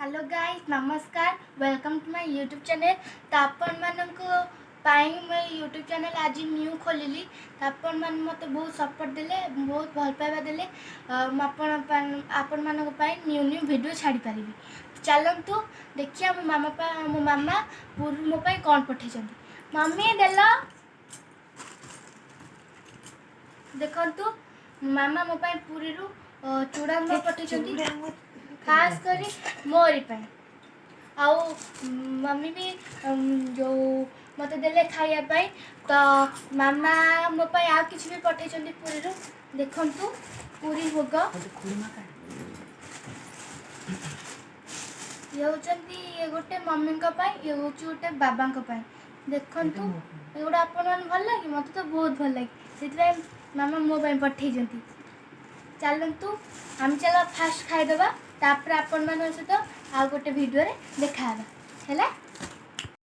Hello guys नमस्कार welcome to my YouTube channel. तो आपण मानक पाई मैं यूट्यूब चैनल आज न्यू खोलिली। तो आपण मान मते बहुत सपोर्ट देले, बहुत भल पाइबा देले। आपण मानक पाई न्यू न्यू वीडियो छाड़ी पारिबी। चलंतु देखिया मो मामा पूरी मो पाई कोन पठेछंती। मम्मी देलो देखंतु मामा मो पाई पूरी रु चूड़ांग पठेछंती, खास करी मोरी पाई। आउ मम्मी भी जो मते देले खाइया पाई। तो मामा मो पाई आ किछि भी पठेछंती पूरी रु। देखंतु पूरी भोग ये होचंती, ये गोटे मम्मी का पाई, ये होची गोटे बाबा का पाई। देखंतु एगुडा आपन मन भल लागी, मते तो बहुत भल लागी, सेतरे मामा मो पाई पठेछंती। चलंतु हम चला फास्ट खाई दबा, तापर आपन मन सहित आ गोटे वीडियो रे देखा हला।